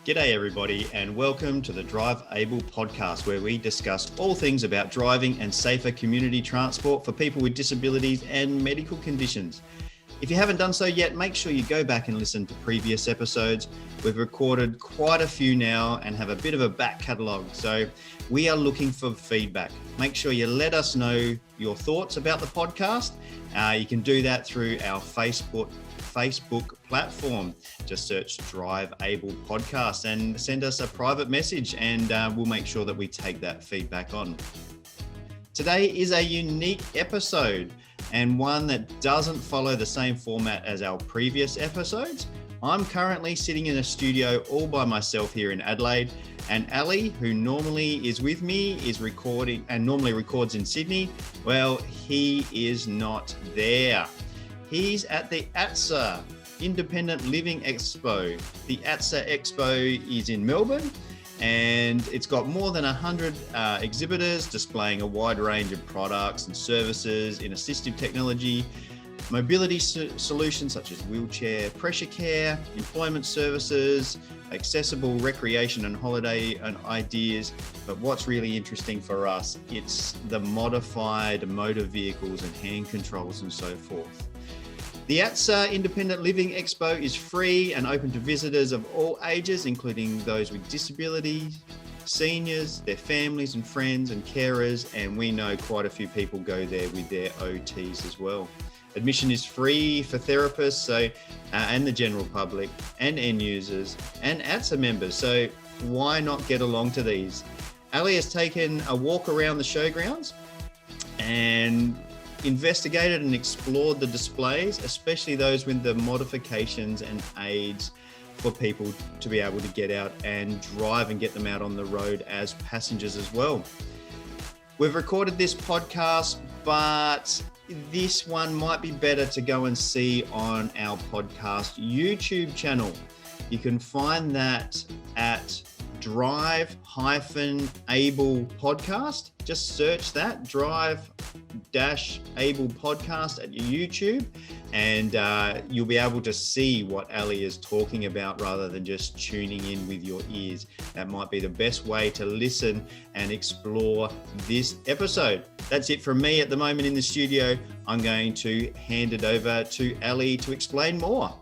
G'day everybody and welcome to the Drive Able podcast, where we discuss all things about driving and safer community transport for people with disabilities and medical conditions. If you haven't done so yet, make sure you go back and listen to previous episodes. We've recorded quite a few now and have a bit of a back catalogue, so we are looking for feedback. Make sure you let us know your thoughts about the podcast. You can do that through our Facebook platform. Just search Drive Able Podcast and send us a private message, and we'll make sure that we take that feedback on. Today is a unique episode and one that doesn't follow the same format as our previous episodes. I'm currently sitting in a studio all by myself here in Adelaide, and Ali, who normally is with me, is recording and normally records in Sydney. Well, he is not there. He's at the ATSA Independent Living Expo. The ATSA Expo is in Melbourne, and it's got more than 100 exhibitors displaying a wide range of products and services in assistive technology, mobility solutions such as wheelchair, pressure care, employment services, accessible recreation and holiday and ideas. But what's really interesting for us, it's the modified motor vehicles and hand controls and so forth. The ATSA Independent Living Expo is free and open to visitors of all ages, including those with disabilities, seniors, their families and friends and carers, and we know quite a few people go there with their OTs as well. Admission is free for therapists and the general public and end users and ATSA members, so why not get along to these? Ali has taken a walk around the showgrounds and investigated and explored the displays, especially those with the modifications and aids for people to be able to get out and drive and get them out on the road as passengers as well. We've recorded this podcast, but this one might be better to go and see on our podcast YouTube channel. You can find that at Drive-Able Podcast. Just search that, Drive-Able Podcast at YouTube, and you'll be able to see what Ali is talking about rather than just tuning in with your ears. That might be the best way to listen and explore this episode. That's it from me at the moment in the studio. I'm going to hand it over to Ali to explain more.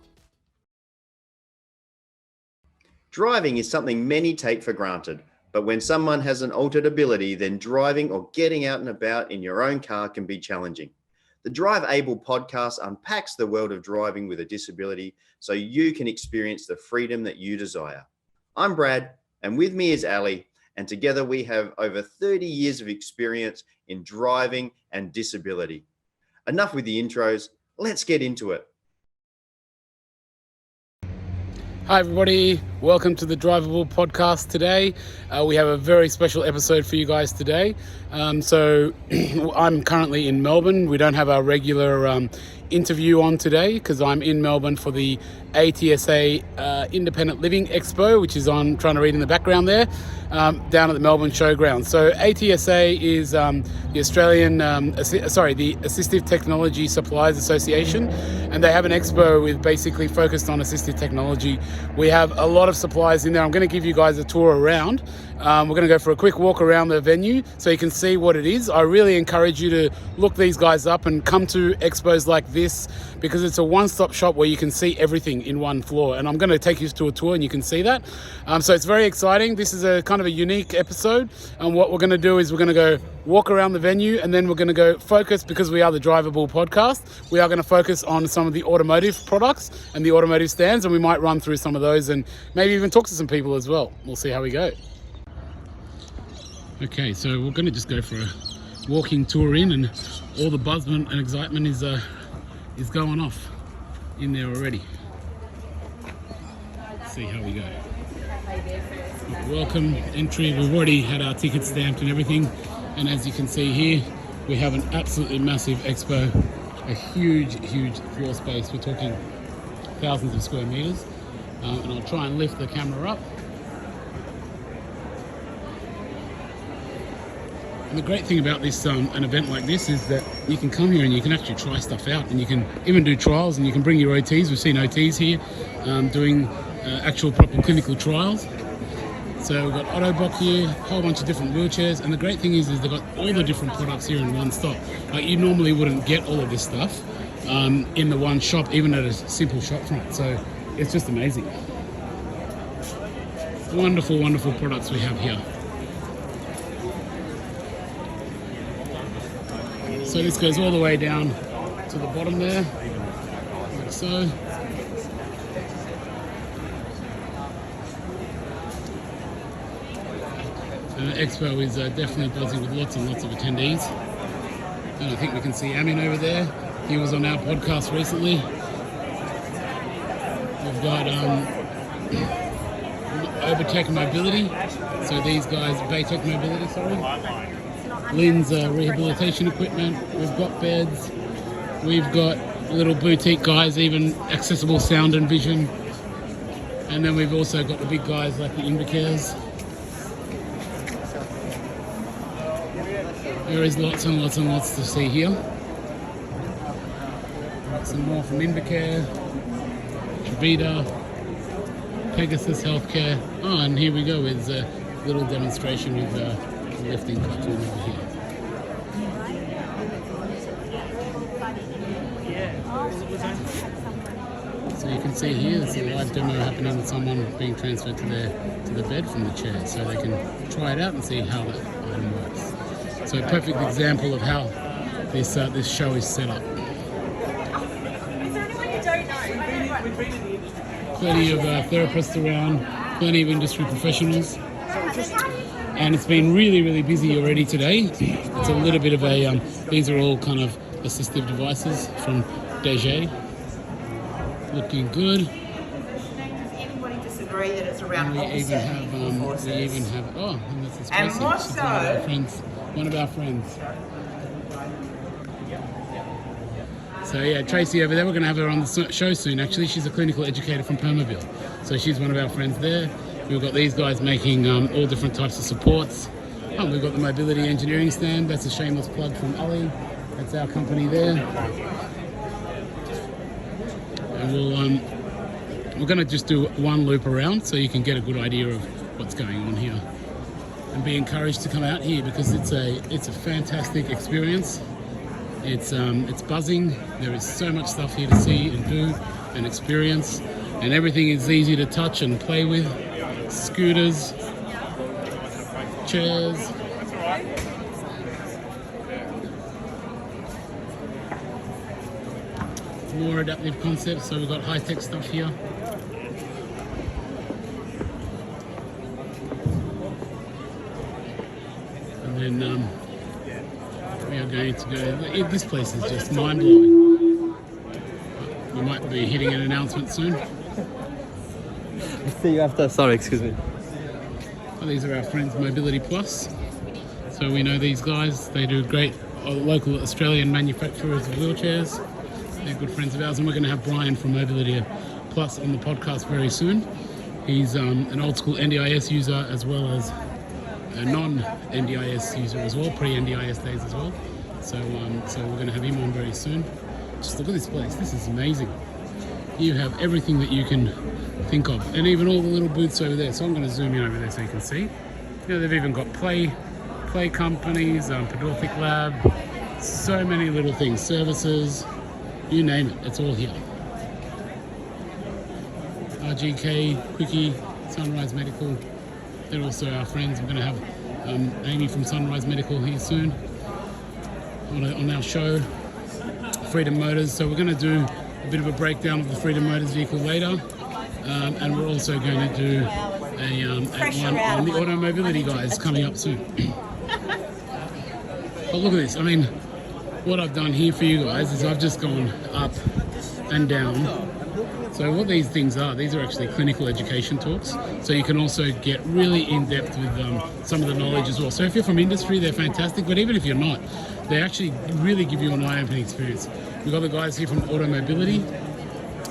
Driving is something many take for granted, but when someone has an altered ability, then driving or getting out and about in your own car can be challenging. The Drive Able podcast unpacks the world of driving with a disability so you can experience the freedom that you desire. I'm Brad, and with me is Ali, and together we have over 30 years of experience in driving and disability. Enough with the intros, let's get into it. Hi everybody, welcome to the Drivable podcast today. We have a very special episode for you guys today. So I'm currently in Melbourne. We don't have our regular interview on today because I'm in Melbourne for the ATSA Independent Living Expo, which is on, trying to read in the background there, down at the Melbourne Showground. So ATSA is the Assistive Technology Suppliers Association, and they have an expo with basically focused on assistive technology. We have a lot of suppliers in there. I'm going to give you guys a tour around. We're going to go for a quick walk around the venue so you can see what it is. I really encourage you to look these guys up and come to expos like this because it's a one-stop shop where you can see everything in one floor. And I'm going to take you to a tour and you can see that. So it's very exciting. This is a kind of a unique episode. And what we're going to do is we're going to go walk around the venue, and then we're going to go focus, because we are the Drivable podcast, we are going to focus on some of the automotive products and the automotive stands, and we might run through some of those and maybe even talk to some people as well. We'll see how we go. Okay, so we're going to just go for a walking tour in, and all the buzzment and excitement is going off in there already. Let's see how we go. Welcome entry. We've already had our tickets stamped and everything, and as you can see here, we have an absolutely massive expo, a huge floor space. We're talking thousands of square meters, and I'll try and lift the camera up. And the great thing about this an event like this is that you can come here and you can actually try stuff out, and you can even do trials, and you can bring your OTs. We've seen OTs here doing actual proper clinical trials. So we've got Autobock here, a whole bunch of different wheelchairs, and the great thing is they've got all the different products here in one stop. Like, you normally wouldn't get all of this stuff in the one shop, even at a simple shop front. So it's just amazing. Wonderful, wonderful products we have here. So this goes all the way down to the bottom there, like so. The expo is definitely buzzing with lots and lots of attendees. And I think we can see Amin over there. He was on our podcast recently. We've got Overtech Mobility. So these guys, Baytech Mobility, sorry. Lynn's rehabilitation equipment. We've got beds. We've got little boutique guys, even accessible sound and vision. And then we've also got the big guys like the Invicares. There is lots and lots and lots to see here. Some more from Invicare, Trevita, Pegasus Healthcare. Oh, and here we go with a little demonstration with the lifting cartoon over here. So you can see here, there's a live demo happening with someone being transferred to the bed from the chair, so they can try it out and see how that item works. So a perfect example of how this show is set up. Plenty of therapists around, plenty of industry professionals, and it's been really, really busy already today. It's a little bit of a, these are all kind of assistive devices from DG. Looking good. Anybody disagree that it's around And we even have, oh, and this is Tracy. And more She's so, one of our friends. So yeah, Tracy over there, we're going to have her on the show soon actually. She's a clinical educator from Permoville. So she's one of our friends there. We've got these guys making all different types of supports. Oh, we've got the mobility engineering stand. That's a shameless plug from Ali. That's our company there. And we're going to just do one loop around so you can get a good idea of what's going on here. And be encouraged to come out here because it's a fantastic experience. It's buzzing. There is so much stuff here to see and do and experience, and everything is easy to touch and play with. Scooters, chairs. More adaptive concepts. So we've got high-tech stuff here. And then we are going to go. This place is just mind-blowing. We might be hitting an announcement soon. See you after. Sorry, excuse me. Well, these are our friends Mobility Plus. So we know these guys. They do great local Australian manufacturers of wheelchairs. They're good friends of ours, and we're going to have Brian from Mobility Plus on the podcast very soon. He's an old school NDIS user as well as a non-NDIS user as well, pre-NDIS days as well. So we're going to have him on very soon. Just look at this place. This is amazing. You have everything that you can think of, and even all the little booths over there. So I'm going to zoom in over there so you can see. You know, they've even got play companies, Pedorthic Lab, so many little things, services, you name it, it's all here. RGK, Quickie, Sunrise Medical, they're also our friends. We're going to have Amy from Sunrise Medical here soon on our show. Freedom Motors, so we're going to do a bit of a breakdown of the Freedom Motors vehicle later, and we're also going to do one on the Auto Mobility guys coming up soon. But look at this, I mean, what I've done here for you guys is I've just gone up and down. So what these things are, these are actually clinical education talks. So you can also get really in-depth with some of the knowledge as well. So if you're from industry, they're fantastic, but even if you're not, they actually really give you an eye-opening experience. We've got the guys here from Auto Mobility,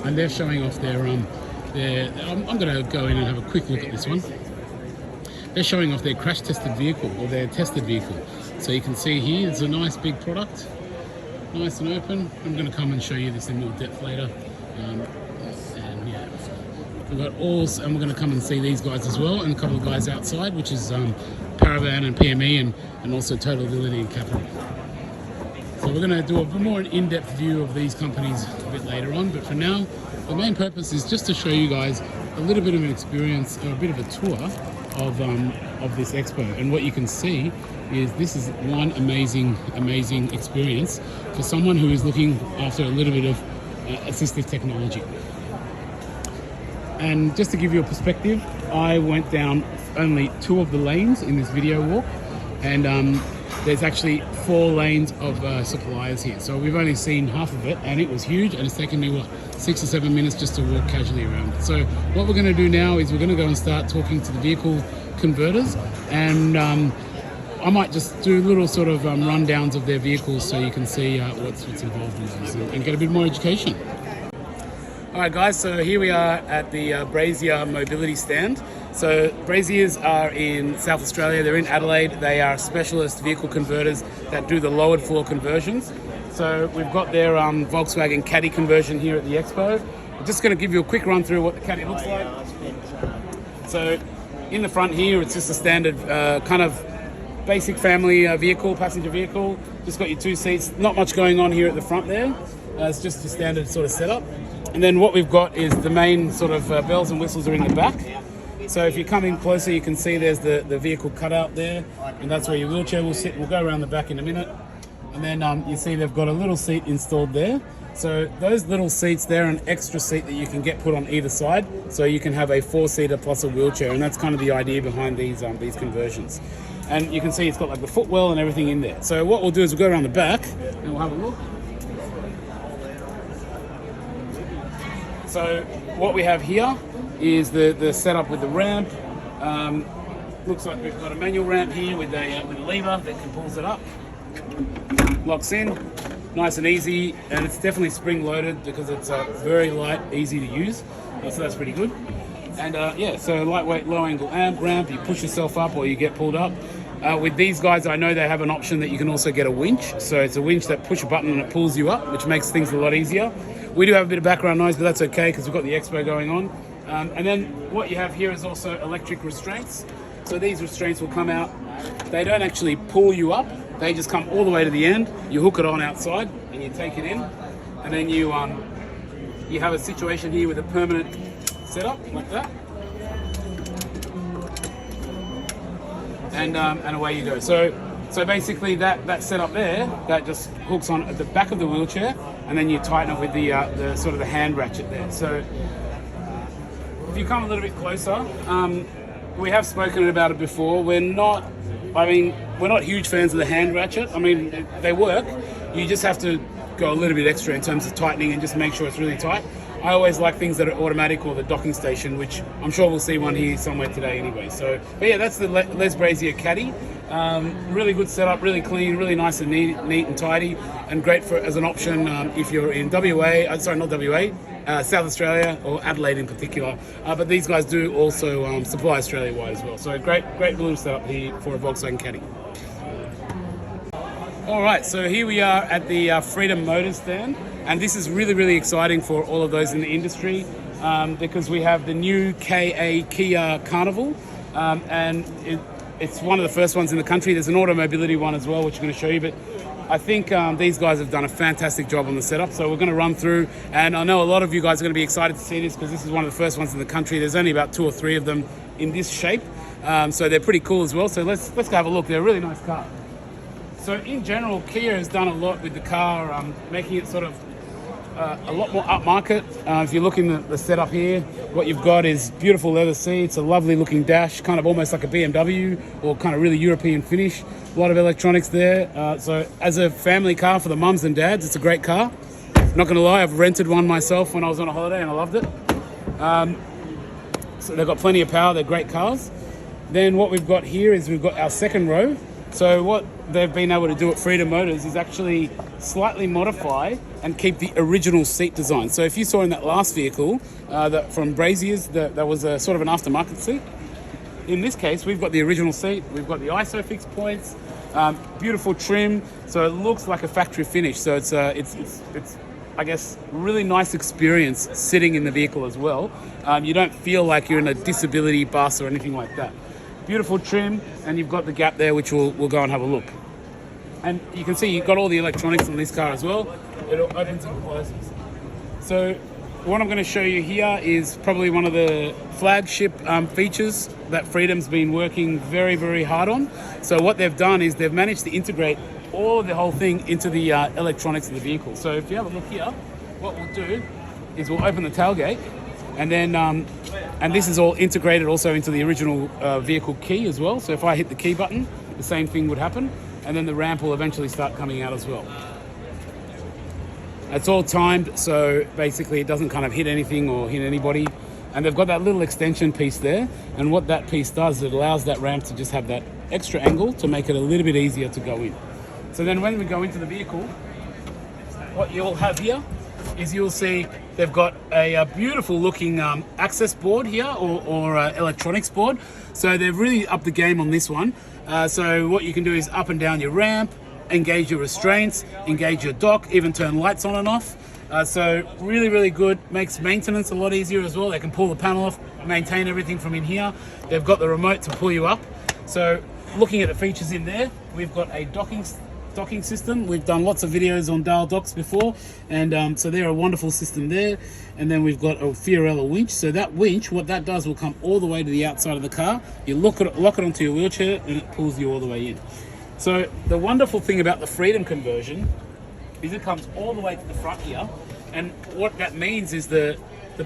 and they're showing off their I'm going to go in and have a quick look at this one. They're showing off their crash-tested vehicle, or their tested vehicle. So you can see here, it's a nice big product, nice and open. I'm going to come and show you this in more depth later. And yeah, We've got and we're going to come and see these guys as well, and a couple of guys outside, which is Paravan and PME, and also Total Ability and Capital. So we're going to do a bit more in-depth view of these companies a bit later on, but for now, the main purpose is just to show you guys a little bit of an experience, or a bit of a tour of this expo. And what you can see is this is one amazing experience for someone who is looking after a little bit of assistive technology. And just to give you a perspective, I went down only 2 of the lanes in this video walk, and there's actually 4 lanes of suppliers here. So we've only seen half of it, and it was huge, and it's taken me 6 or 7 minutes just to walk casually around. So what we're going to do now is we're going to go and start talking to the vehicle converters, and I might just do little sort of rundowns of their vehicles so you can see what's involved in those and get a bit more education. All right, guys, so here we are at the Brazier Mobility stand. So Braziers are in South Australia. They're in Adelaide. They are specialist vehicle converters that do the lowered floor conversions. So we've got their Volkswagen Caddy conversion here at the expo. I'm just going to give you a quick run through what the Caddy looks like. So in the front here, it's just a standard kind of basic family vehicle, passenger vehicle. Just got your 2 seats. Not much going on here at the front there. It's just a standard sort of setup. And then what we've got is the main sort of bells and whistles are in the back. So if you come in closer, you can see there's the vehicle cutout there, and that's where your wheelchair will sit. We'll go around the back in a minute. And then you see they've got a little seat installed there. So those little seats, they're an extra seat that you can get put on either side, so you can have a 4-seater plus a wheelchair, and that's kind of the idea behind these conversions. And you can see it's got like the footwell and everything in there. So what we'll do is we'll go around the back and we'll have a look. So what we have here is the setup with the ramp. Looks like we've got a manual ramp here with a lever that can pulls it up, locks in, nice and easy, and it's definitely spring loaded because it's very light, easy to use. So that's pretty good. And yeah, so lightweight, low angle ramp. You push yourself up or you get pulled up. With these guys, I know they have an option that you can also get a winch. So it's a winch that push a button and it pulls you up, which makes things a lot easier. We do have a bit of background noise, but that's okay because we've got the expo going on. And then what you have here is also electric restraints. So these restraints will come out. They don't actually pull you up. They just come all the way to the end. You hook it on outside and you take it in. And then you have a situation here with a permanent setup like that. And away you go. So basically that setup there, that just hooks on at the back of the wheelchair, and then you tighten it with the sort of the hand ratchet there. So if you come a little bit closer, we have spoken about it before. We're not huge fans of the hand ratchet. I mean, they work. You just have to go a little bit extra in terms of tightening and just make sure it's really tight. I always like things that are automatic or the docking station, which I'm sure we'll see one here somewhere today anyway. So, but yeah, that's the Les Brazier Caddy. Really good setup, really clean, really nice and neat and tidy, and great for as an option if you're in South Australia or Adelaide in particular. But these guys do also supply Australia-wide as well. So great little setup here for a Volkswagen Caddy. All right, so here we are at the Freedom Motors stand, and this is really exciting for all of those in the industry because we have the new Kia Carnival, and it's one of the first ones in the country. There's an automobility one as well, which I'm going to show you, but I think these guys have done a fantastic job on the setup, so we're going to run through, and I know a lot of you guys are going to be excited to see this because this is one of the first ones in the country. There's only about 2 or 3 of them in this shape, so they're pretty cool as well. So let's go have a look. They're a really nice car. So in general, Kia has done a lot with the car, making it sort of a lot more upmarket. If you look in the setup here, what you've got is beautiful leather seats, a lovely looking dash, kind of almost like a BMW or kind of really European finish. A lot of electronics there. So as a family car for the mums and dads, it's a great car. Not going to lie, I've rented one myself when I was on a holiday and I loved it. So they've got plenty of power. They're great cars. Then what we've got here is we've got our second row. So what they've been able to do at Freedom Motors is actually slightly modify and keep the original seat design. So if you saw in that last vehicle from Brazier's, that was a sort of an aftermarket seat. In this case, we've got the original seat. We've got the ISOFIX points, beautiful trim. So it looks like a factory finish. So it's I guess, really nice experience sitting in the vehicle as well. You don't feel like you're in a disability bus or anything like that. Beautiful trim, and you've got the gap there, which we'll go and have a look. And you can see you've got all the electronics on this car as well. It opens and closes. So what I'm going to show you here is probably one of the flagship features that Freedom's been working very, very hard on. So what they've done is they've managed to integrate all of the whole thing into the electronics of the vehicle. So if you have a look here, what we'll do is we'll open the tailgate, and then and this is all integrated also into the original vehicle key as well. So if I hit the key button, the same thing would happen, and then the ramp will eventually start coming out as well. It's all timed, so basically it doesn't kind of hit anything or hit anybody. And they've got that little extension piece there, and what that piece does, it allows that ramp to just have that extra angle to make it a little bit easier to go in. So then when we go into the vehicle, what you'll have here is you'll see they've got a beautiful looking access board here, or electronics board. So they've really upped the game on this one. So what you can do is up and down your ramp, engage your restraints, engage your dock, even turn lights on and off. So really, really good. Makes maintenance a lot easier as well. They can pull the panel off, maintain everything from in here. They've got the remote to pull you up. So looking at the features in there, we've got a docking system. We've done lots of videos on dial docks before, and so they're a wonderful system there. And then we've got a Fiorella winch. So that winch, what that does, will come all the way to the outside of the car. You lock it onto your wheelchair, and it pulls you all the way in. So the wonderful thing about the Freedom conversion is it comes all the way to the front here, and what that means is the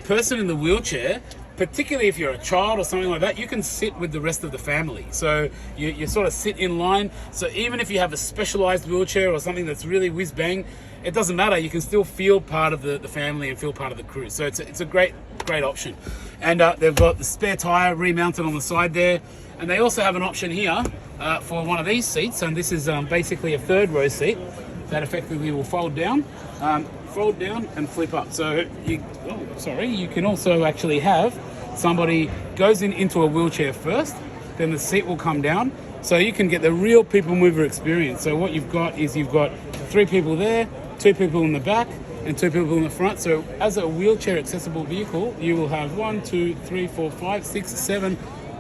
person in the wheelchair, particularly if you're a child or something like that, you can sit with the rest of the family. So you sort of sit in line. So even if you have a specialized wheelchair or something that's really whiz bang, it doesn't matter. You can still feel part of the family and feel part of the crew. So it's a great option. And they've got the spare tire remounted on the side there. And they also have an option here for one of these seats. And this is basically a third row seat that effectively will fold down and flip up. So you can also actually have somebody goes into a wheelchair first, then the seat will come down, so you can get the real people mover experience. So what you've got is you've got 3 people there, 2 people in the back, and 2 people in the front. So as a wheelchair accessible vehicle, you will have 1, 2, 3, 4, 5, 6, 7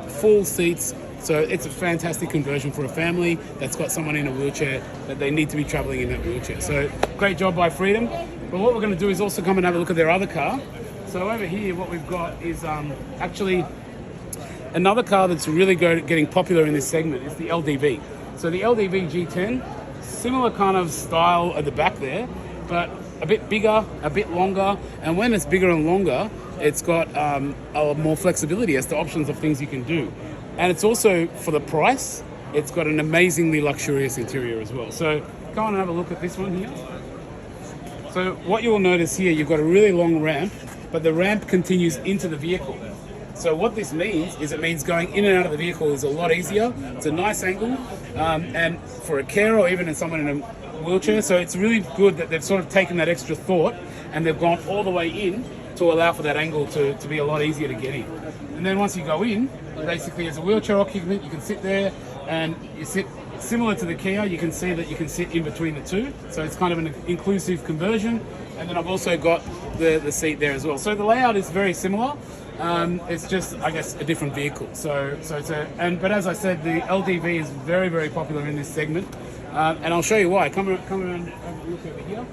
full seats. So it's a fantastic conversion for a family that's got someone in a wheelchair that they need to be traveling in that wheelchair. So great job by Freedom. But what we're going to do is also come and have a look at their other car. So over here, what we've got is actually another car that's really getting popular in this segment. Is the LDV. So the LDV G10, similar kind of style at the back there, but a bit bigger, a bit longer. And when it's bigger and longer, it's got more flexibility as to options of things you can do. And it's also, for the price, it's got an amazingly luxurious interior as well. So go on and have a look at this one here. So what you will notice here, you've got a really long ramp, but the ramp continues into the vehicle. So what this means is it means going in and out of the vehicle is a lot easier. It's a nice angle, and for a carer or even someone in a wheelchair. So it's really good that they've sort of taken that extra thought and they've gone all the way in to allow for that angle to be a lot easier to get in. And then once you go in, basically as a wheelchair occupant, you can sit there and you sit similar to the Kia. You can see that you can sit in between the two. So it's kind of an inclusive conversion. And then I've also got the seat there as well. So the layout is very similar. It's just, I guess, a different vehicle. But as I said, the LDV is very, very popular in this segment. And I'll show you why. Come around and have a look over here.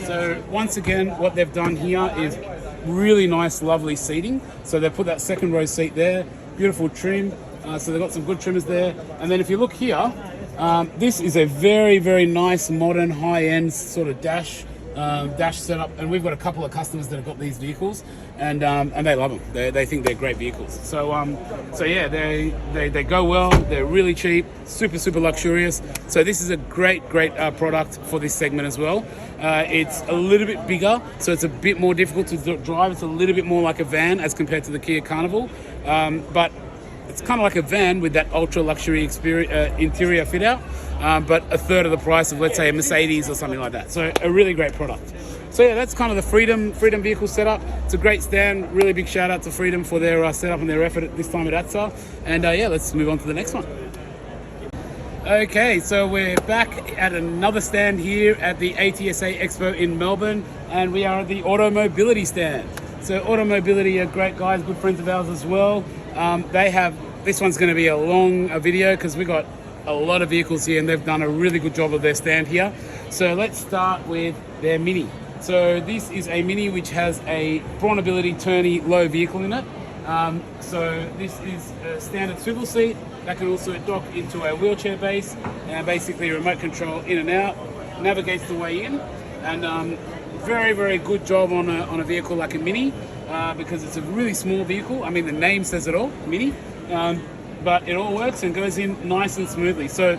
So once again, what they've done here is really nice, lovely seating. So they've put that second row seat there, beautiful trim. So they've got some good trimmers there. And then if you look here, this is a very, very nice, modern, high-end sort of dash setup. And we've got a couple of customers that have got these vehicles, and they love them. They think they're great vehicles. So yeah, they go well. They're really cheap, super, super luxurious. So this is a great product for this segment as well. It's a little bit bigger, so it's a bit more difficult to drive. It's a little bit more like a van as compared to the Kia Carnival, but it's kind of like a van with that ultra luxury interior fit out, but a third of the price of, let's say, a Mercedes or something like that. So a really great product. So yeah, that's kind of the Freedom vehicle setup. It's a great stand. Really big shout out to Freedom for their setup and their effort at this time at ATSA. And yeah, let's move on to the next one. Okay, so we're back at another stand here at the ATSA Expo in Melbourne, and we are at the Automobility stand. So Automobility are great guys, good friends of ours as well. This one's going to be a long video because we got a lot of vehicles here and they've done a really good job of their stand here. So let's start with their Mini. So this is a Mini which has a Brawnability Tourney low vehicle in it. So this is a standard swivel seat that can also dock into a wheelchair base and basically remote control in and out, navigates the way in, and very, very good job on a vehicle like a Mini because it's a really small vehicle. I mean, the name says it all, Mini, but it all works and goes in nice and smoothly. So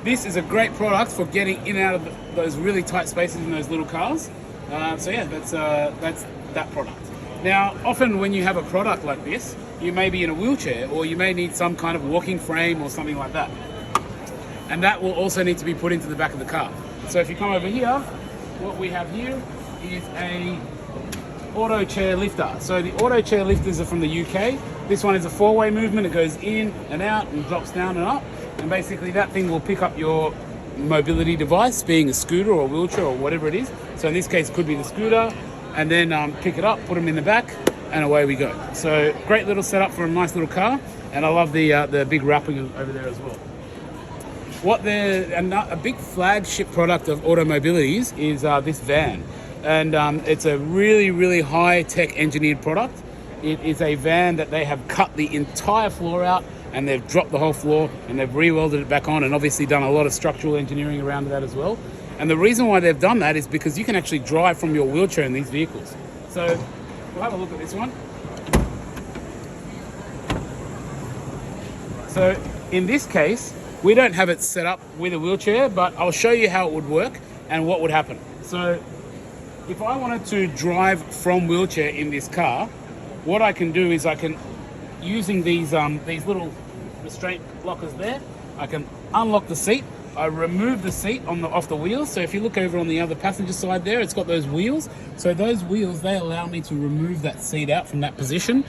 this is a great product for getting in and out of those really tight spaces in those little cars. So yeah, that's that product. Now, often when you have a product like this, you may be in a wheelchair or you may need some kind of walking frame or something like that. And that will also need to be put into the back of the car. So if you come over here, what we have here is a auto chair lifter. So the auto chair lifters are from the UK. This one is a four-way movement. It goes in and out and drops down and up. And basically that thing will pick up your mobility device, being a scooter or a wheelchair or whatever it is. So in this case, it could be the scooter, and then pick it up, put them in the back, and away we go. So great little setup for a nice little car, and I love the big wrapping over there as well. A big flagship product of Automobilities is this van, and it's a really, really high-tech engineered product. It is a van that they have cut the entire floor out, and they've dropped the whole floor, and they've re-welded it back on, and obviously done a lot of structural engineering around that as well. And the reason why they've done that is because you can actually drive from your wheelchair in these vehicles. So we'll have a look at this one. So in this case, we don't have it set up with a wheelchair, but I'll show you how it would work and what would happen. So if I wanted to drive from wheelchair in this car, what I can do is I can, using these little restraint lockers there, I can unlock the seat. I remove the seat off the wheels. So if you look over on the other passenger side there, it's got those wheels. So those wheels, they allow me to remove that seat out from that position.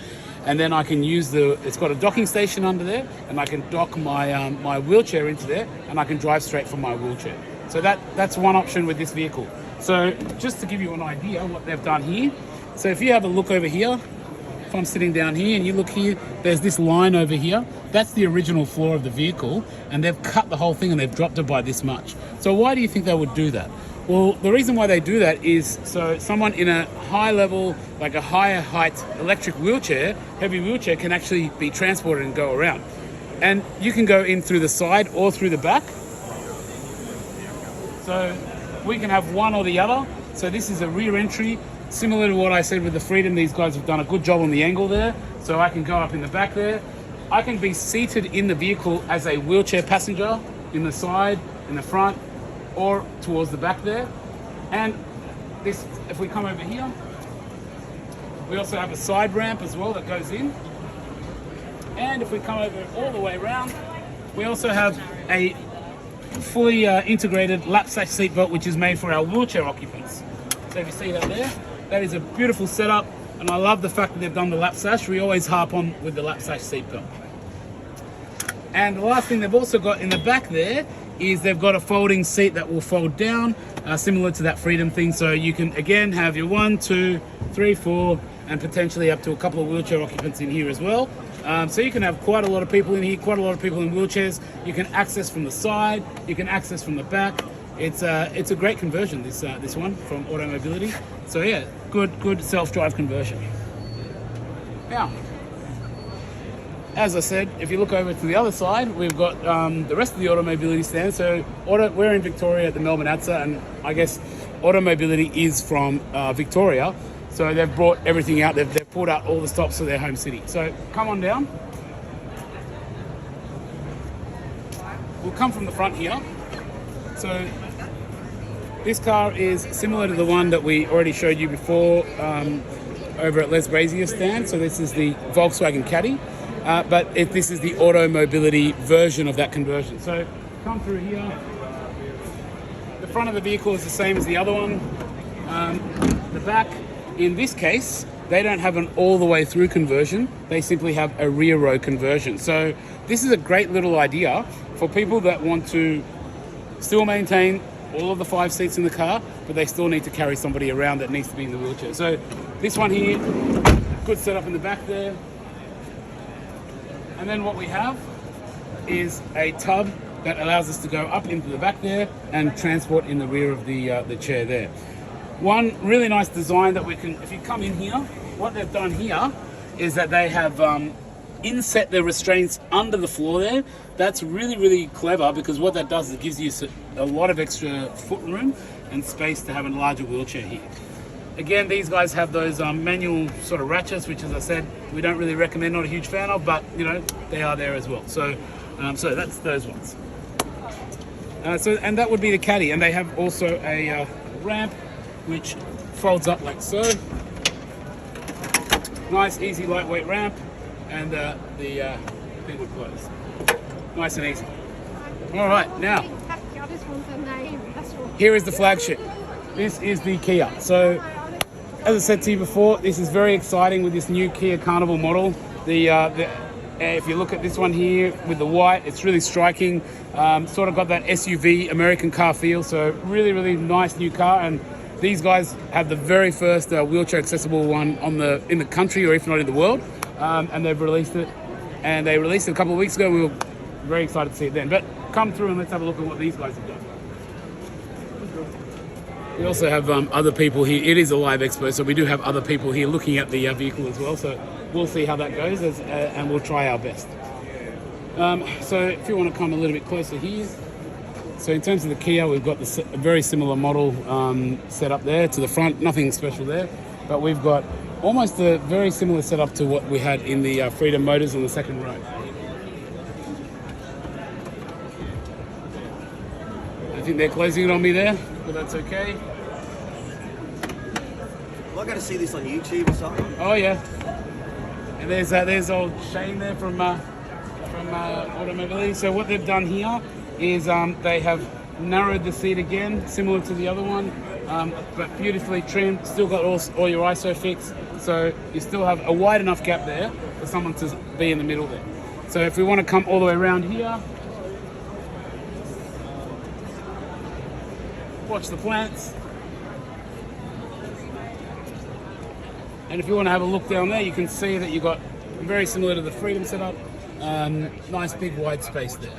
And then I can use it's got a docking station under there, and I can dock my my wheelchair into there, and I can drive straight from my wheelchair. So that's one option with this vehicle. So just to give you an idea what they've done here. So if you have a look over here, if I'm sitting down here and you look here, there's this line over here. That's the original floor of the vehicle, and they've cut the whole thing and they've dropped it by this much. So why do you think they would do that? Well, the reason why they do that is so someone in a high level, like a higher height electric wheelchair, heavy wheelchair, can actually be transported and go around. And you can go in through the side or through the back. So we can have one or the other. So this is a rear entry. Similar to what I said with the Freedom, these guys have done a good job on the angle there. So I can go up in the back there. I can be seated in the vehicle as a wheelchair passenger in the side, in the front, or towards the back there. And this, if we come over here, we also have a side ramp as well that goes in. And if we come over all the way around, we also have a fully integrated lap sash seat belt, which is made for our wheelchair occupants. So if you see that there, that is a beautiful setup. And I love the fact that they've done the lap sash. We always harp on with the lap sash seat belt. And the last thing they've also got in the back there is they've got a folding seat that will fold down, similar to that Freedom thing. So you can, again, have your 1, 2, 3, 4, and potentially up to a couple of wheelchair occupants in here as well. So you can have quite a lot of people in here, quite a lot of people in wheelchairs. You can access from the side, you can access from the back. It's a great conversion, this one from Automobility. So yeah, good self-drive conversion. Now, as I said, if you look over to the other side, we've got the rest of the Automobility stand. So we're in Victoria at the Melbourne ATSA, and I guess Automobility is from Victoria. So they've brought everything out. They've pulled out all the stops for their home city. So come on down. We'll come from the front here. So this car is similar to the one that we already showed you before over at Les Brazier's stand. So this is the Volkswagen Caddy. But this is the Automobility version of that conversion. So come through here. The front of the vehicle is the same as the other one. The back, in this case, they don't have an all the way through conversion. They simply have a rear row conversion. So this is a great little idea for people that want to still maintain all of the 5 seats in the car, but they still need to carry somebody around that needs to be in the wheelchair. So this one here, good setup in the back there. And then what we have is a tub that allows us to go up into the back there and transport in the rear of the chair there. One really nice design that we can, if you come in here, what they've done here is that they have inset the restraints under the floor there. That's really, really clever, because what that does is it gives you a lot of extra foot room and space to have a larger wheelchair here. Again, these guys have those manual sort of ratchets, which, as I said, we don't really recommend, not a huge fan of, but you know, they are there as well. So that's those ones. And that would be the caddy, and they have also a ramp which folds up like so. Nice, easy, lightweight ramp, and the thing would close. Nice and easy. All right, now here is the flagship. This is the Kia. So, as I said to you before, this is very exciting with this new Kia Carnival model. If you look at this one here with the white, it's really striking. Sort of got that SUV American car feel. So really, really nice new car. And these guys have the very first wheelchair accessible one in the country, or if not in the world. And they've released it. And they released it a couple of weeks ago. We were very excited to see it then. But come through and let's have a look at what these guys have done. We also have other people here. It is a live expo, so we do have other people here looking at the vehicle as well. So we'll see how that goes, and we'll try our best. So if you want to come a little bit closer here. So in terms of the Kia, we've got a very similar model set up there to the front. Nothing special there, but we've got almost a very similar setup to what we had in the Freedom Motors on the second row. I think they're closing it on me there, but that's okay. Am I going to see this on YouTube or something? Oh yeah. And there's old Shane there from Automobility. So what they've done here is they have narrowed the seat again, similar to the other one, but beautifully trimmed. Still got all your ISOFIX, so you still have a wide enough gap there for someone to be in the middle there. So if we want to come all the way around here, watch the plants. And if you want to have a look down there, you can see that you've got very similar to the Freedom setup. Nice big wide space there.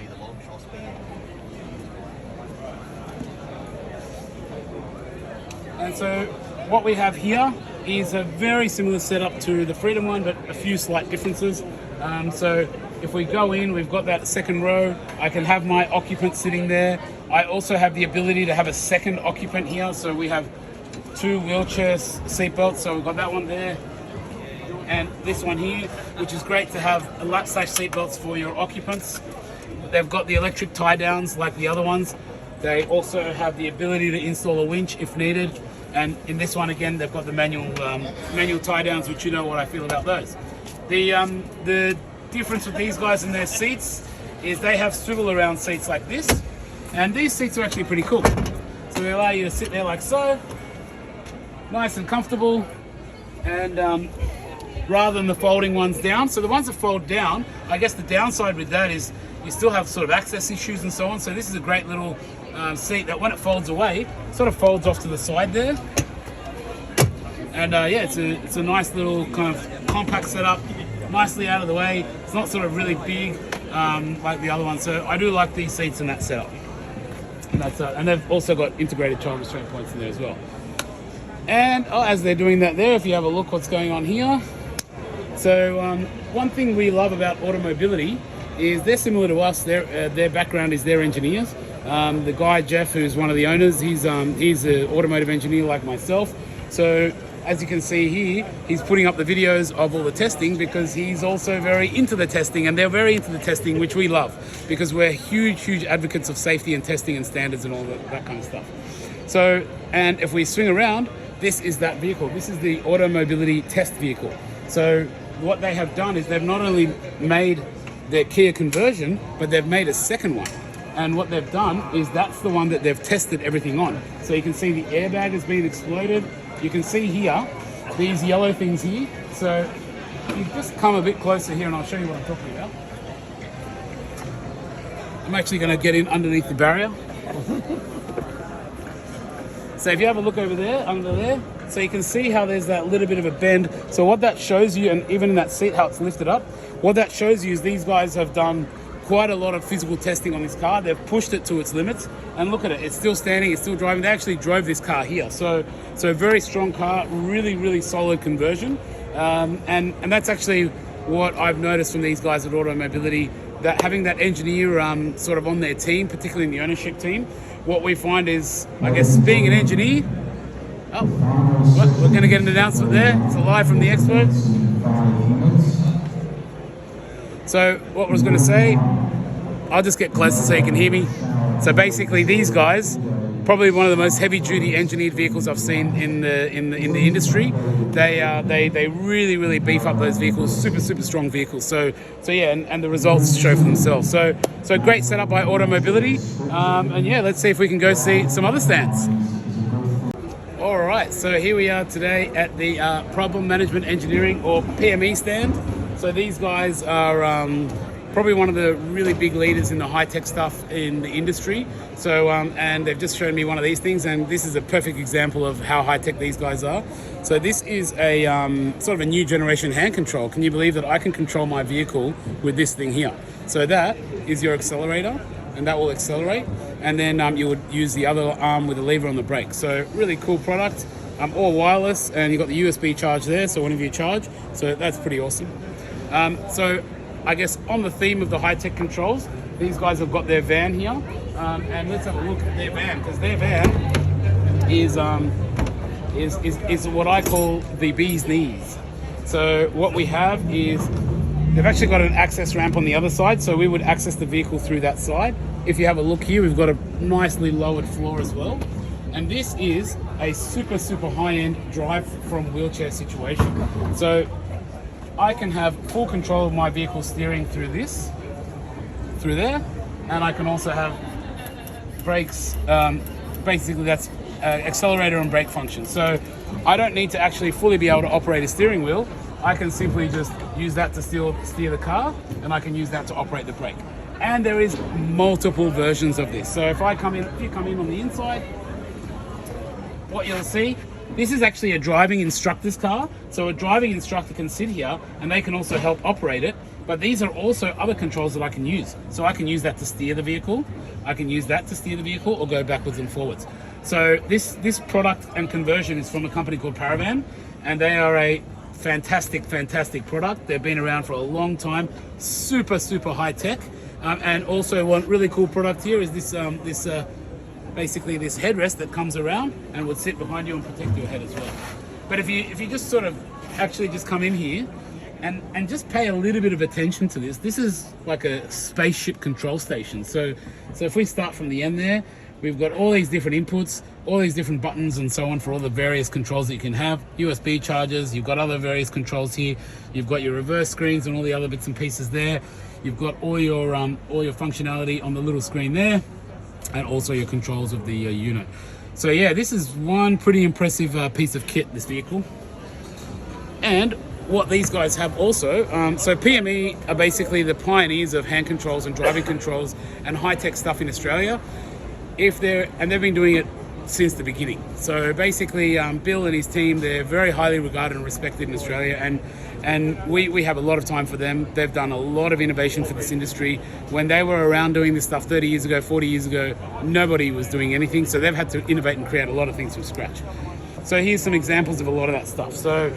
And so what we have here is a very similar setup to the Freedom one, but a few slight differences. So if we go in, we've got that second row. I can have my occupant sitting there. I also have the ability to have a second occupant here. So we have 2 wheelchair seat belts. So we've got that one there and this one here, which is great to have a lap slash seat belts for your occupants. They've got the electric tie downs like the other ones. They also have the ability to install a winch if needed. And in this one again, they've got the manual tie downs, which you know what I feel about those. The difference with these guys and their seats is they have swivel around seats like this. And these seats are actually pretty cool. So they allow you to sit there like so, nice and comfortable, and rather than the folding ones down. So the ones that fold down, I guess the downside with that is you still have sort of access issues and so on. So this is a great little seat that when it folds away, sort of folds off to the side there. And yeah, it's a nice little kind of compact setup, nicely out of the way. It's not sort of really big like the other one. So I do like these seats in that setup. And that's and they've also got integrated child restraint points in there as well. And as they're doing that there, if you have a look what's going on here. So one thing we love about Automobility is they're similar to us. Their background is they're engineers. The guy Jeff, who's one of the owners, he's an automotive engineer like myself. So as you can see here, he's putting up the videos of all the testing because he's also very into the testing, and they're very into the testing, which we love because we're huge advocates of safety and testing and standards and all that kind of stuff. So, and if we swing around, this is that vehicle. This is the Automobility test vehicle. So what they have done is they've not only made their Kia conversion, but they've made a second one. And what they've done is that's the one that they've tested everything on. So you can see the airbag has been exploded. You can see here, these yellow things here. So you just come a bit closer here and I'll show you what I'm talking about. I'm actually going to get in underneath the barrier. So if you have a look over there, under there, so you can see how there's that little bit of a bend. So what that shows you, and even in that seat, how it's lifted up, what that shows you is these guys have done quite a lot of physical testing on this car. They've pushed it to its limits, and look at it, it's still standing, it's still driving. They actually drove this car here. So very strong car, really solid conversion. And that's actually what I've noticed from these guys at Auto Mobility, that having that engineer sort of on their team, particularly in the ownership team, what we find is, I guess, being an engineer. Oh, what? We're going to get an announcement there. It's live from the expo. So what I was going to say, I'll just get closer so you can hear me. So basically, these guys, probably one of the most heavy-duty engineered vehicles I've seen in the industry. They really beef up those vehicles, super strong vehicles. So yeah, and the results show for themselves. So great setup by Auto Mobility. And yeah, let's see if we can go see some other stands. All right, so here we are today at the Problem Management Engineering, or PME stand. So these guys are probably one of the really big leaders in the high-tech stuff in the industry. So, and they've just shown me one of these things, and this is a perfect example of how high-tech these guys are. So this is a sort of a new generation hand control. Can you believe that I can control my vehicle with this thing here? So that is your accelerator, and that will accelerate. And then you would use the other arm with a lever on the brake. So really cool product, all wireless, and you've got the USB charge there, so whenever you charge. So that's pretty awesome. So I guess on the theme of the high-tech controls, these guys have got their van here, and let's have a look at their van, because their van is what I call the bee's knees. So what we have is they've actually got an access ramp on the other side, so we would access the vehicle through that side. If you have a look here, we've got a nicely lowered floor as well, and this is a super high-end drive from wheelchair situation. So I can have full control of my vehicle steering through there, and I can also have brakes. Basically, that's accelerator and brake function. So I don't need to actually fully be able to operate a steering wheel. I can simply just use that to steer the car, and I can use that to operate the brake. And there is multiple versions of this. So if you come in on the inside, what you'll see, this is actually a driving instructor's car. So a driving instructor can sit here and they can also help operate it. But these are also other controls that I can use. So I can use that to steer the vehicle. I can use that to steer the vehicle or go backwards and forwards. So this product and conversion is from a company called Paravan, and they are a fantastic product. They've been around for a long time, super high tech. And also one really cool product here is this basically this headrest that comes around and would sit behind you and protect your head as well. But if you just sort of actually just come in here and just pay a little bit of attention to this is like a spaceship control station. So if we start from the end there, we've got all these different inputs, all these different buttons and so on for all the various controls that you can have. USB chargers, you've got other various controls here. You've got your reverse screens and all the other bits and pieces there. You've got all your functionality on the little screen there, and also your controls of the unit. So yeah, this is one pretty impressive piece of kit, this vehicle. And what these guys have also, so PME are basically the pioneers of hand controls and driving controls and high-tech stuff in Australia. They've been doing it since the beginning. So basically, Bill and his team, they're very highly regarded and respected in Australia, and we have a lot of time for them. They've done a lot of innovation for this industry. When they were around doing this stuff 30 years ago, 40 years ago, nobody was doing anything, so they've had to innovate and create a lot of things from scratch. So here's some examples of a lot of that stuff. So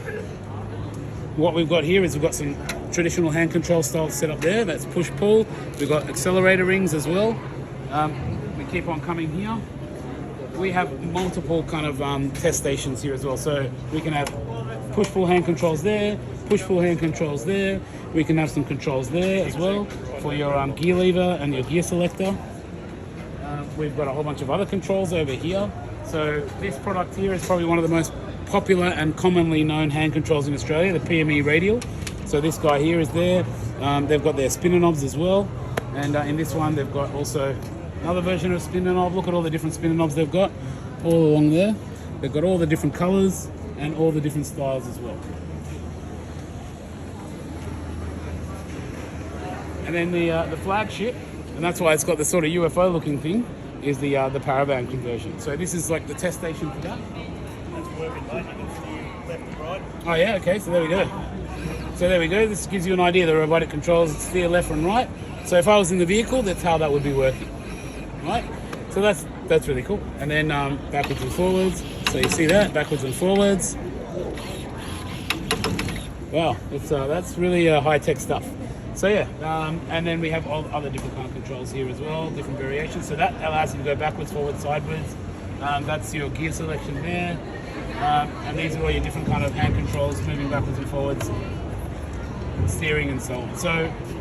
what we've got here is we've got some traditional hand control style set up there. That's push-pull. We've got accelerator rings as well. We keep on coming here. We have multiple kind of test stations here as well. So we can have push-pull hand controls there, push-pull hand controls there. We can have some controls there as well for your gear lever and your gear selector. We've got a whole bunch of other controls over here. So this product here is probably one of the most popular and commonly known hand controls in Australia, the PME radial. So this guy here is there. They've got their spinner knobs as well. And in this one, they've got also another version of spinner knob. Look at all the different spinner knobs they've got all along there. They've got all the different colors and all the different styles as well. And then the flagship and that's why it's got the sort of UFO looking thing, is the paravan conversion. So this is like the test station for that. That's working, mate. You can steer left and right. Oh yeah, okay, so there we go. This gives you an idea. The robotic controls steer left and right. So if I was in the vehicle, that's how that would be working, right? So that's really cool. And then backwards and forwards. So you see that, backwards and forwards. Wow, that's really high-tech stuff. So yeah, and then we have all other different kind of controls here as well, different variations. So that allows you to go backwards, forwards, sideways. That's your gear selection there. And these are all your different kind of hand controls, moving backwards and forwards, steering and so on. So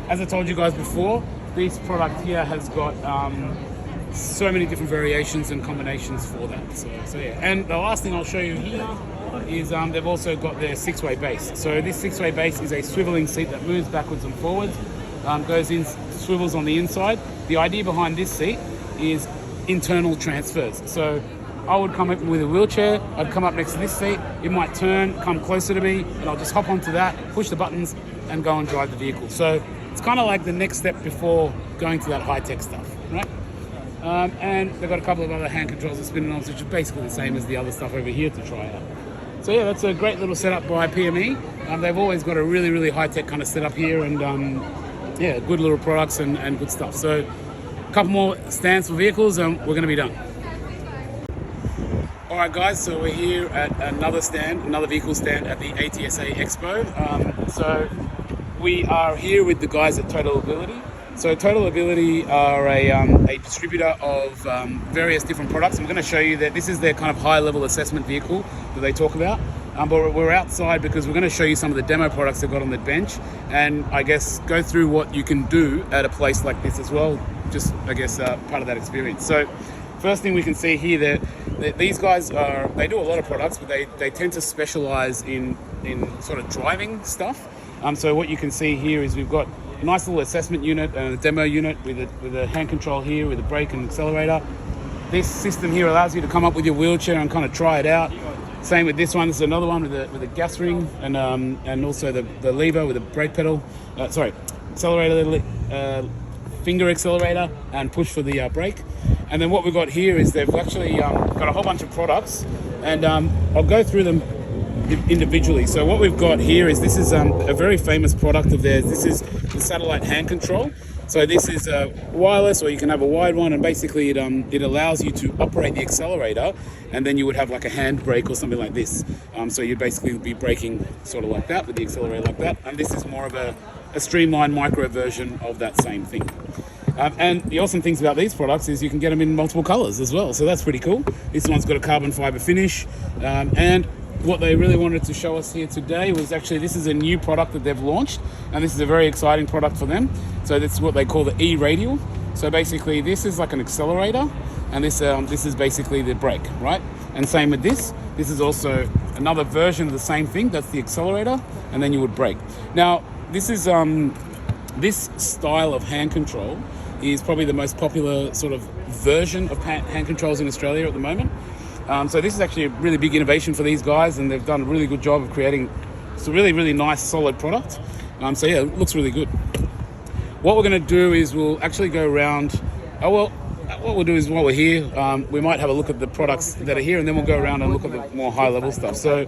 as I told you guys before, this product here has got so many different variations and combinations for that. So yeah, and the last thing I'll show you here is they've also got their 6-way base. So this 6-way base is a swiveling seat that moves backwards and forwards, goes in, swivels on the inside. The idea behind this seat is internal transfers. So I would come up with a wheelchair, I'd come up next to this seat, it might turn, come closer to me, and I'll just hop onto that, push the buttons, and go and drive the vehicle. So it's kind of like the next step before going to that high-tech stuff, right? And they've got a couple of other hand controls and spinning knobs, which are basically the same as the other stuff over here to try out. So yeah, that's a great little setup by PME. They've always got a really, really high-tech kind of setup here, and yeah, good little products and good stuff. So a couple more stands for vehicles, and we're going to be done. All right, guys, so we're here at another vehicle stand at the ATSA Expo. So we are here with the guys at Total Ability. So Total Ability are a distributor of various different products. I'm going to show you that this is their kind of high-level assessment vehicle that they talk about. But we're outside because we're going to show you some of the demo products they've got on the bench, and I guess go through what you can do at a place like this as well. Just, I guess, part of that experience. So first thing we can see here, that these guys they do a lot of products, but they tend to specialize in sort of driving stuff. So what you can see here is we've got a nice little assessment unit and a demo unit with a hand control here with a brake and accelerator. This system here allows you to come up with your wheelchair and kind of try it out. Same with this one. This is another one with a gas ring and also the lever with a brake pedal. Accelerator, finger accelerator and push for the brake. And then what we've got here is they've actually got a whole bunch of products, and I'll go through them individually. So what we've got here is this is a very famous product of theirs. This is the satellite hand control. So this is wireless, or you can have a wired one, and basically it allows you to operate the accelerator, and then you would have like a hand brake or something like this. So you'd basically be braking sort of like that with the accelerator like that, and this is more of a streamlined micro version of that same thing. And the awesome things about these products is you can get them in multiple colors as well, so that's pretty cool. This one's got a carbon fiber finish, and what they really wanted to show us here today was actually this is a new product that they've launched, and this is a very exciting product for them. So this is what they call the e-radial. So basically this is like an accelerator, and this is basically the brake, right? And same with this. This is also another version of the same thing. That's the accelerator, and then you would brake. Now this is this style of hand control is probably the most popular sort of version of hand controls in Australia at the moment. So this is actually a really big innovation for these guys, and they've done a really good job of creating a really, really nice, solid product. So yeah, it looks really good. What we're going to do is we'll actually go around. What we'll do is while we're here, we might have a look at the products that are here, and then we'll go around and look at the more high-level stuff. So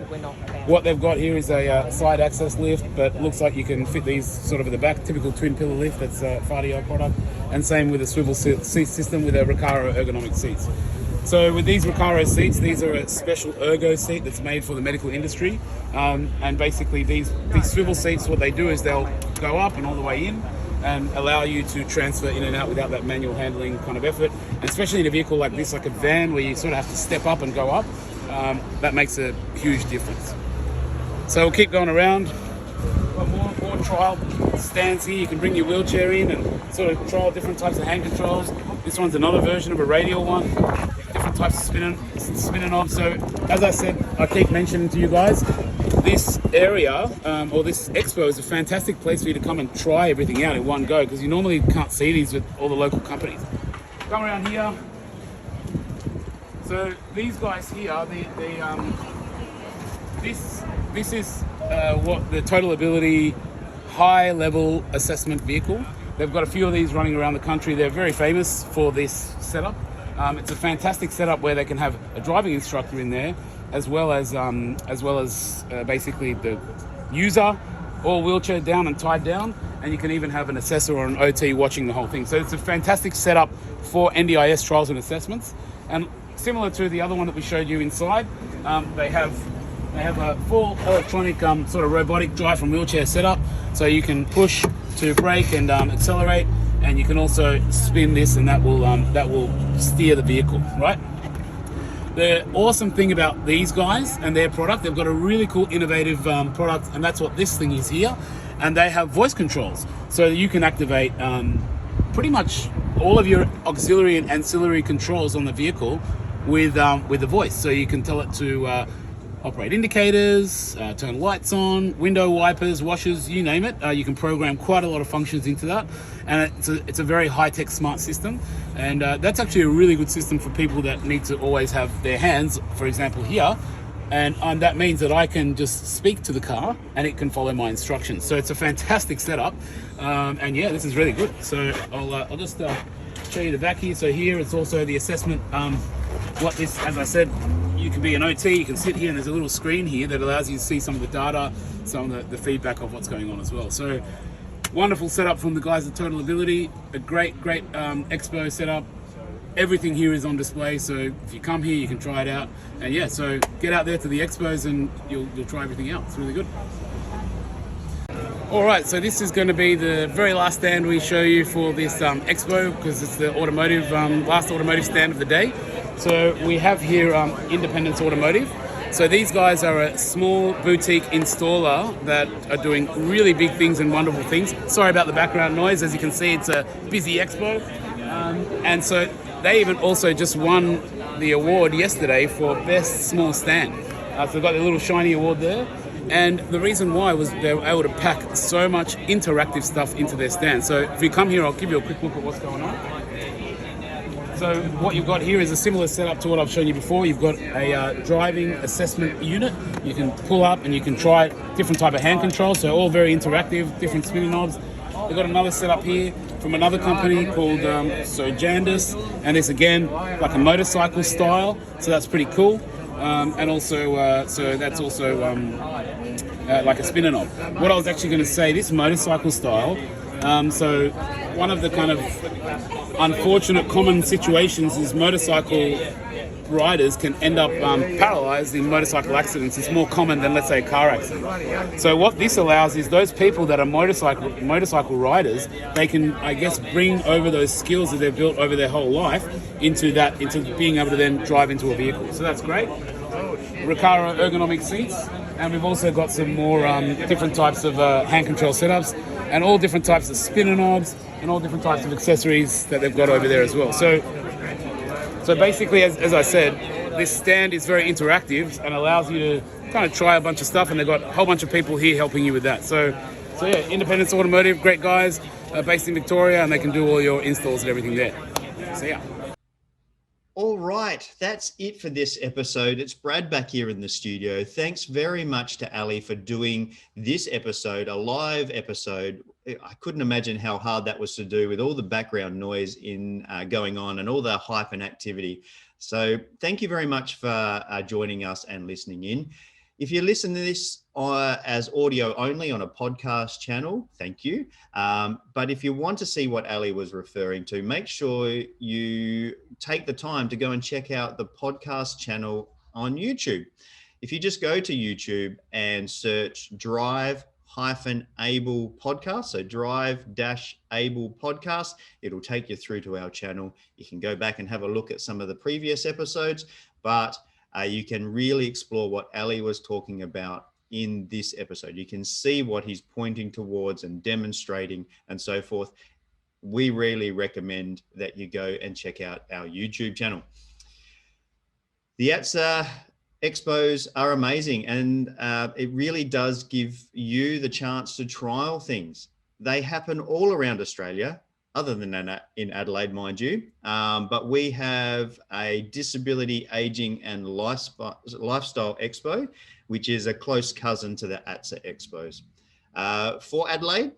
what they've got here is a side access lift, but it looks like you can fit these sort of at the back, typical twin pillar lift. That's a Fardio product, and same with a swivel seat system with a Recaro ergonomic seats. So with these Recaro seats, these are a special ergo seat that's made for the medical industry, and basically these swivel seats, what they do is they'll go up and all the way in and allow you to transfer in and out without that manual handling kind of effort, and especially in a vehicle like this, like a van, where you sort of have to step up and go up. That makes a huge difference. So we'll keep going around. Got more trial stands here. You can bring your wheelchair in and sort of trial different types of hand controls. This one's another version of a radial one, different types of spinning knobs. So as I said, I keep mentioning to you guys, this area or this expo is a fantastic place for you to come and try everything out in one go, because you normally can't see these with all the local companies. Come around here. So these guys here, this is what the Total Ability high-level assessment vehicle. They've got a few of these running around the country. They're very famous for this setup. It's a fantastic setup where they can have a driving instructor in there, as well as basically the user, all wheelchair down and tied down, and you can even have an assessor or an OT watching the whole thing. So it's a fantastic setup for NDIS trials and assessments. And similar to the other one that we showed you inside, they have a full electronic sort of robotic drive from wheelchair setup, so you can push to brake and accelerate, and you can also spin this, and that will steer the vehicle, right? The awesome thing about these guys and their product, they've got a really cool innovative product, and that's what this thing is here. And they have voice controls, so you can activate pretty much all of your auxiliary and ancillary controls on the vehicle with the voice. So you can tell it to operate indicators, turn lights on, window wipers, washers, you name it. You can program quite a lot of functions into that, and it's a very high-tech smart system. And that's actually a really good system for people that need to always have their hands, for example, here. And that means that I can just speak to the car and it can follow my instructions. So it's a fantastic setup. And yeah, this is really good. So I'll just show you the back here. So here it's also the assessment. What this, as I said, you can be an OT, you can sit here, and there's a little screen here that allows you to see some of the data, some of the feedback of what's going on as well. So wonderful setup from the guys at Total Ability. A great expo setup. Everything here is on display, so if you come here you can try it out. And yeah, so get out there to the expos and you'll try everything out. It's really good. All right, so this is going to be the very last stand we show you for this expo, because it's the automotive last automotive stand of the day. So we have here Independence Automotive. So these guys are a small boutique installer that are doing really big things and wonderful things. Sorry about the background noise. As you can see, it's a busy expo. And so they even also just won the award yesterday for Best Small Stand. So they've got their little shiny award there. And the reason why was they were able to pack so much interactive stuff into their stand. So if you come here, I'll give you a quick look at what's going on. So what you've got here is a similar setup to what I've shown you before. You've got a driving assessment unit. You can pull up and you can try different type of hand controls. So all very interactive, different spinning knobs. They've got another setup here from another company called Sojandis, and it's again like a motorcycle style, so that's pretty cool. And also, so that's also like a spinner knob. What I was actually going to say, this motorcycle style, so one of the kind of unfortunate common situations is motorcycle riders can end up paralyzed in motorcycle accidents. It's more common than, let's say, a car accident. So what this allows is those people that are motorcycle riders, they can, I guess, bring over those skills that they've built over their whole life into being able to then drive into a vehicle. So that's great. Recaro ergonomic seats, and we've also got some more different types of hand control setups, and all different types of spinner knobs, and all different types of accessories that they've got over there as well. So basically, as I said, this stand is very interactive and allows you to kind of try a bunch of stuff, and they've got a whole bunch of people here helping you with that. So yeah, Independence Automotive, great guys, based in Victoria, and they can do all your installs and everything there. So yeah. All right, that's it for this episode. It's Brad back here in the studio. Thanks very much to Ali for doing this episode, a live episode. I couldn't imagine how hard that was to do with all the background noise going on and all the hype and activity. So thank you very much for joining us and listening in. If you listen to this as audio only on a podcast channel, thank you. But if you want to see what Ali was referring to, make sure you take the time to go and check out the podcast channel on YouTube. If you just go to YouTube and search Drive-Able podcast, so Drive-Able podcast, it'll take you through to our channel. You can go back and have a look at some of the previous episodes, but you can really explore what Ali was talking about in this episode. You can see what he's pointing towards and demonstrating and so forth. We really recommend that you go and check out our YouTube channel. The ATSA expos are amazing, and it really does give you the chance to trial things. They happen all around Australia, other than in Adelaide, mind you. But we have a disability, aging and lifestyle expo, which is a close cousin to the ATSA expos. For Adelaide,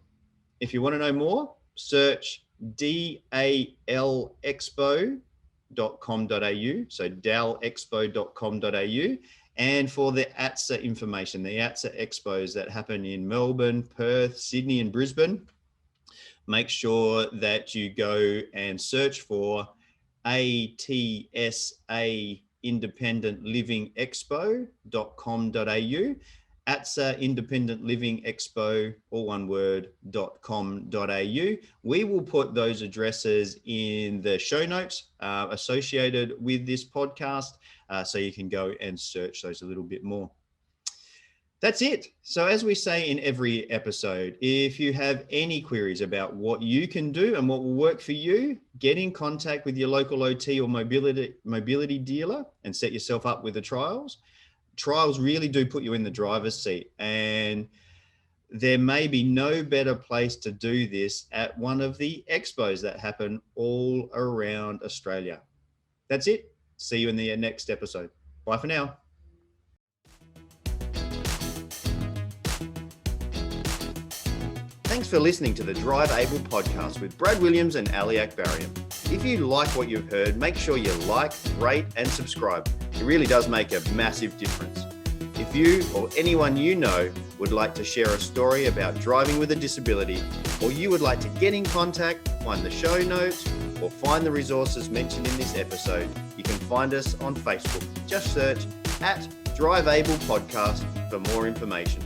if you want to know more, search dalexpo.com.au, so dalexpo.com.au, and for the ATSA information, the ATSA expos that happen in Melbourne, Perth, Sydney and Brisbane, make sure that you go and search for ATSA Independent Living Expo.com.au, ATSA Independent Living Expo, all one word, .com.au. We will put those addresses in the show notes associated with this podcast, so you can go and search those a little bit more. That's it. So as we say in every episode, if you have any queries about what you can do and what will work for you, get in contact with your local OT or mobility dealer and set yourself up with the trials. Trials really do put you in the driver's seat, and there may be no better place to do this at one of the expos that happen all around Australia. That's it. See you in the next episode. Bye for now. Thanks for listening to the Drive Able podcast with Brad Williams and Ali Akbarian. If you like what you've heard, make sure you like, rate and subscribe. It really does make a massive difference. If you or anyone you know would like to share a story about driving with a disability, or you would like to get in contact, find the show notes, or find the resources mentioned in this episode, you can find us on Facebook. Just search @Drive Able Podcast for more information.